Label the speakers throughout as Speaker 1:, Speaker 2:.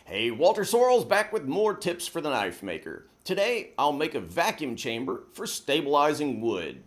Speaker 1: Hey, Walter Sorrells back with more tips for the knife maker. Today, I'll make a vacuum chamber for stabilizing wood.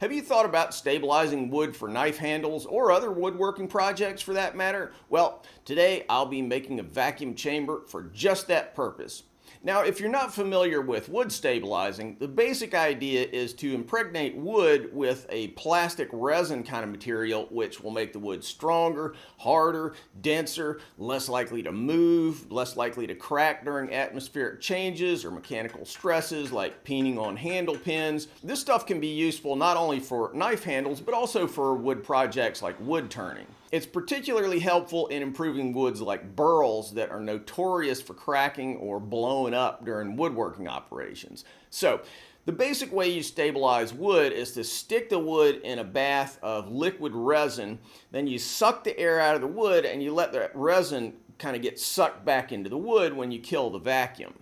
Speaker 1: Have you thought about stabilizing wood for knife handles or other woodworking projects for that matter? Well, today I'll be making a vacuum chamber for just that purpose. Now, if you're not familiar with wood stabilizing, the basic idea is to impregnate wood with a plastic resin kind of material which will make the wood stronger, harder, denser, less likely to move, less likely to crack during atmospheric changes or mechanical stresses like peening on handle pins. This stuff can be useful not only for knife handles but also for wood projects like wood turning. It's particularly helpful in improving woods like burls that are notorious for cracking or blowing up during woodworking operations. So, the basic way you stabilize wood is to stick the wood in a bath of liquid resin, then you suck the air out of the wood and you let the resin kind of get sucked back into the wood when you kill the vacuum.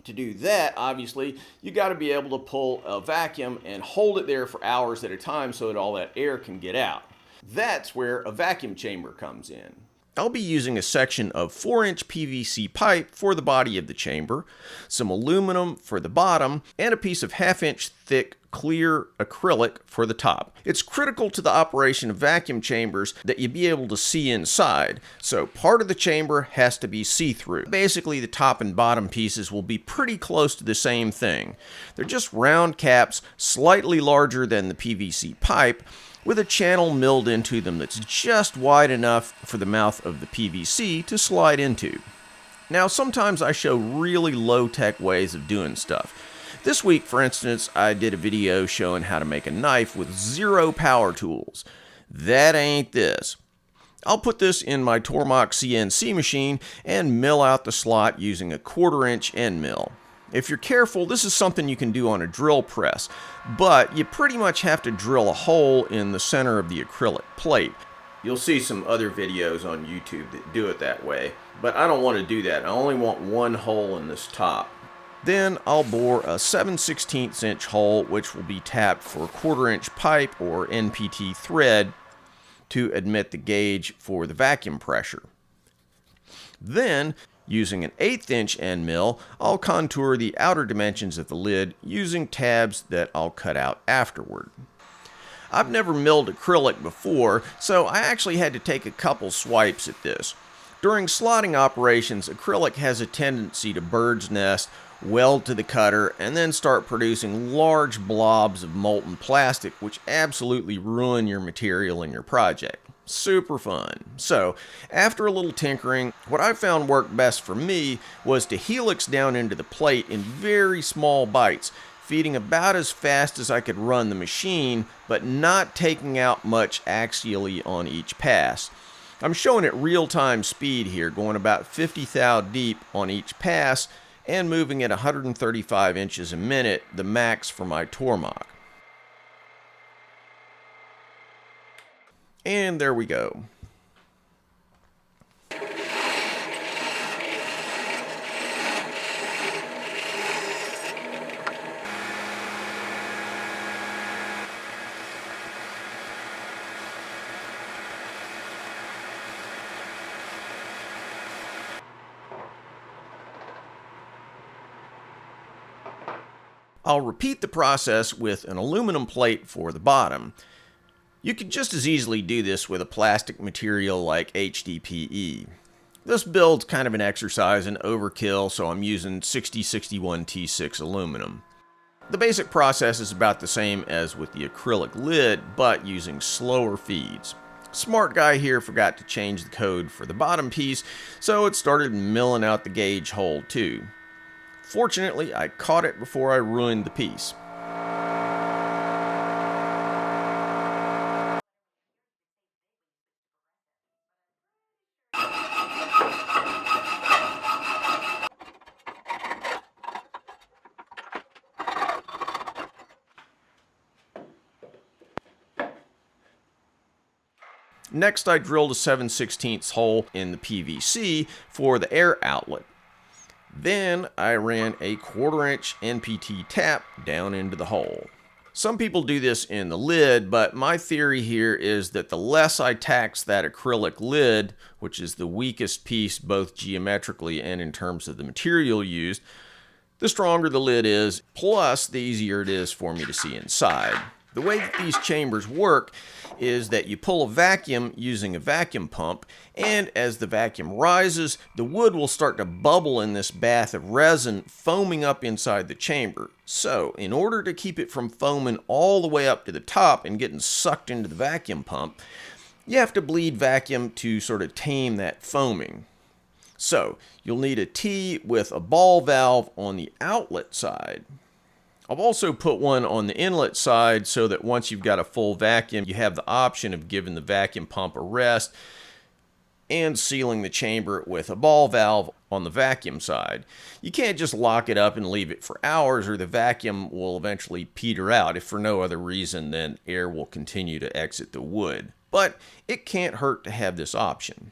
Speaker 1: To do that, obviously, you got to be able to pull a vacuum and hold it there for hours at a time so that all that air can get out. That's where a vacuum chamber comes in. I'll be using a section of 4-inch PVC pipe for the body of the chamber, some aluminum for the bottom, and a piece of 1/2-inch thick clear acrylic for the top. It's critical to the operation of vacuum chambers that you be able to see inside, so part of the chamber has to be see-through. Basically, the top and bottom pieces will be pretty close to the same thing. They're just round caps, slightly larger than the PVC pipe, with a channel milled into them that's just wide enough for the mouth of the PVC to slide into. Now, sometimes I show really low-tech ways of doing stuff. This week, for instance, I did a video showing how to make a knife with 0 power tools. That ain't this. I'll put this in my Tormach CNC machine and mill out the slot using a 1/4-inch end mill. If you're careful, this is something you can do on a drill press, but you pretty much have to drill a hole in the center of the acrylic plate. You'll see some other videos on YouTube that do it that way, but I don't want to do that. I only want one hole in this top. Then I'll bore a 7/16 inch hole, which will be tapped for 1/4-inch pipe or NPT thread to admit the gauge for the vacuum pressure. Then, using an 1/8-inch end mill, I'll contour the outer dimensions of the lid using tabs that I'll cut out afterward. I've never milled acrylic before, so I actually had to take a couple swipes at this. During slotting operations, acrylic has a tendency to bird's nest, weld to the cutter, and then start producing large blobs of molten plastic which absolutely ruin your material in your project. Super fun. So, after a little tinkering, what I found worked best for me was to helix down into the plate in very small bites, feeding about as fast as I could run the machine, but not taking out much axially on each pass. I'm showing it real-time speed here, going about 50 thou deep on each pass, and moving at 135 inches a minute, the max for my Tormach. And there we go. I'll repeat the process with an aluminum plate for the bottom. You could just as easily do this with a plastic material like HDPE. This build's kind of an exercise in overkill, so I'm using 6061 T6 aluminum. The basic process is about the same as with the acrylic lid, but using slower feeds. Smart guy here forgot to change the code for the bottom piece, so it started milling out the gauge hole too. Fortunately, I caught it before I ruined the piece. Next, I drilled a 7/16 hole in the PVC for the air outlet. Then I ran a 1/4-inch NPT tap down into the hole. Some people do this in the lid, but my theory here is that the less I tax that acrylic lid, which is the weakest piece both geometrically and in terms of the material used, the stronger the lid is, plus the easier it is for me to see inside. The way that these chambers work is that you pull a vacuum using a vacuum pump, and as the vacuum rises, the wood will start to bubble in this bath of resin, foaming up inside the chamber. So, in order to keep it from foaming all the way up to the top and getting sucked into the vacuum pump, you have to bleed vacuum to sort of tame that foaming. So, you'll need a T with a ball valve on the outlet side. I've also put one on the inlet side so that once you've got a full vacuum, you have the option of giving the vacuum pump a rest and sealing the chamber with a ball valve on the vacuum side. You can't just lock it up and leave it for hours, or the vacuum will eventually peter out, if for no other reason than air will continue to exit the wood. But it can't hurt to have this option.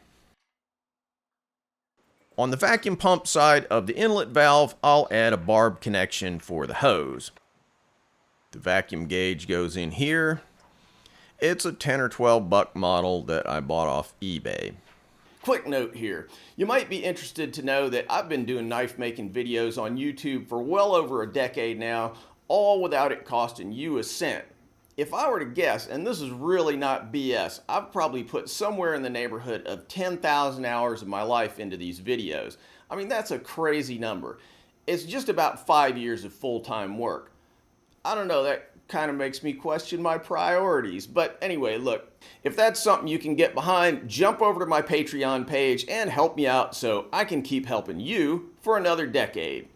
Speaker 1: On the vacuum pump side of the inlet valve, I'll add a barb connection for the hose. The vacuum gauge goes in here. It's a 10 or 12 buck model that I bought off eBay. Quick note here. You might be interested to know that I've been doing knife making videos on YouTube for well over a decade now, all without it costing you a cent. If I were to guess, and this is really not BS, I've probably put somewhere in the neighborhood of 10,000 hours of my life into these videos. I mean, that's a crazy number. It's just about 5 years of full-time work. I don't know, that kind of makes me question my priorities. But anyway, look, if that's something you can get behind, jump over to my Patreon page and help me out so I can keep helping you for another decade.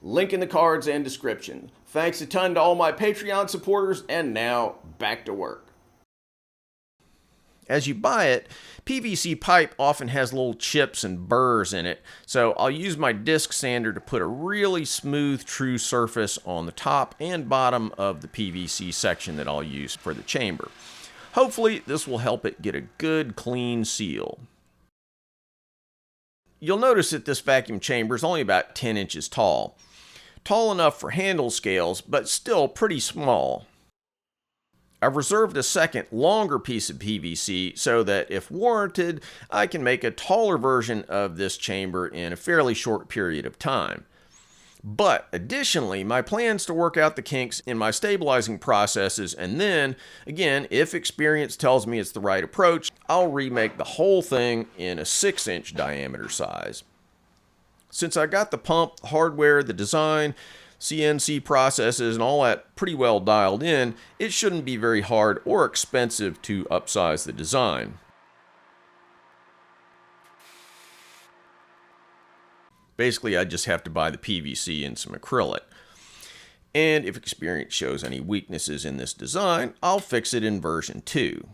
Speaker 1: Link in the cards and description. Thanks a ton to all my Patreon supporters, and now back to work. As you buy it, PVC pipe often has little chips and burrs in it, so I'll use my disc sander to put a really smooth, true surface on the top and bottom of the PVC section that I'll use for the chamber. Hopefully, this will help it get a good, clean seal. You'll notice that this vacuum chamber is only about 10 inches tall. Tall enough for handle scales, but still pretty small. I've reserved a second, longer piece of PVC so that, if warranted, I can make a taller version of this chamber in a fairly short period of time. But additionally, my plan is to work out the kinks in my stabilizing processes, and then, again, if experience tells me it's the right approach, I'll remake the whole thing in a 6-inch diameter size. Since I got the pump, the hardware, the design, CNC processes, and all that pretty well dialed in, it shouldn't be very hard or expensive to upsize the design. Basically, I just have to buy the PVC and some acrylic. And if experience shows any weaknesses in this design, I'll fix it in version 2.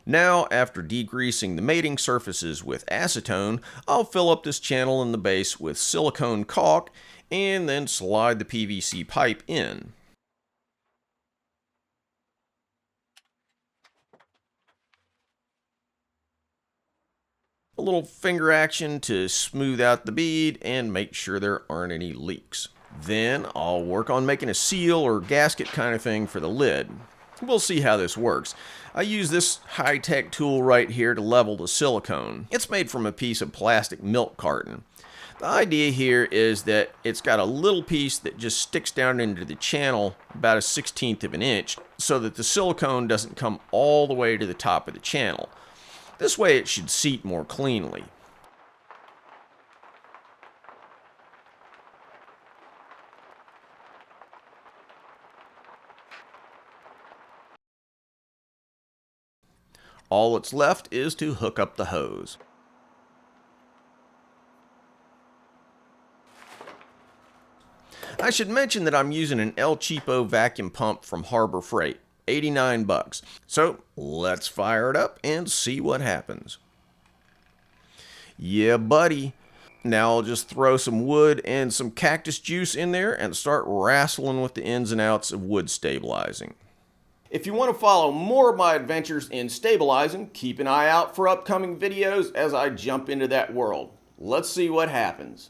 Speaker 1: Now, after degreasing the mating surfaces with acetone, I'll fill up this channel in the base with silicone caulk and then slide the PVC pipe in. A little finger action to smooth out the bead and make sure there aren't any leaks. Then I'll work on making a seal or gasket kind of thing for the lid. We'll see how this works. I use this high-tech tool right here to level the silicone. It's made from a piece of plastic milk carton. The idea here is that it's got a little piece that just sticks down into the channel about 1/16 of an inch so that the silicone doesn't come all the way to the top of the channel. This way it should seat more cleanly. All that's left is to hook up the hose. I should mention that I'm using an El Cheapo vacuum pump from Harbor Freight, 89 bucks. So let's fire it up and see what happens. Yeah, buddy. Now I'll just throw some wood and some cactus juice in there and start wrestling with the ins and outs of wood stabilizing. If you want to follow more of my adventures in stabilizing, keep an eye out for upcoming videos as I jump into that world. Let's see what happens.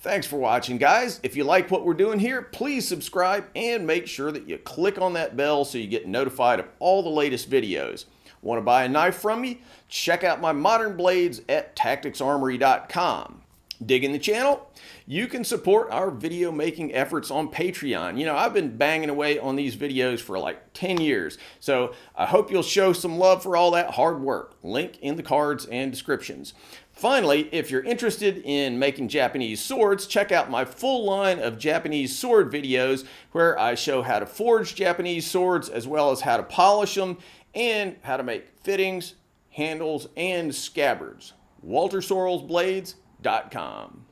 Speaker 1: Thanks for watching, guys. If you like what we're doing here, please subscribe and make sure that you click on that bell so you get notified of all the latest videos. Want to buy a knife from me? Check out my modern blades at tacticsarmory.com. Digging the channel? You can support our video making efforts on Patreon. You know, I've been banging away on these videos for like 10 years, so I hope you'll show some love for all that hard work. Link in the cards and descriptions. Finally, if you're interested in making Japanese swords, check out my full line of Japanese sword videos where I show how to forge Japanese swords as well as how to polish them and how to make fittings, handles, and scabbards. WalterSorrellsBlades.com.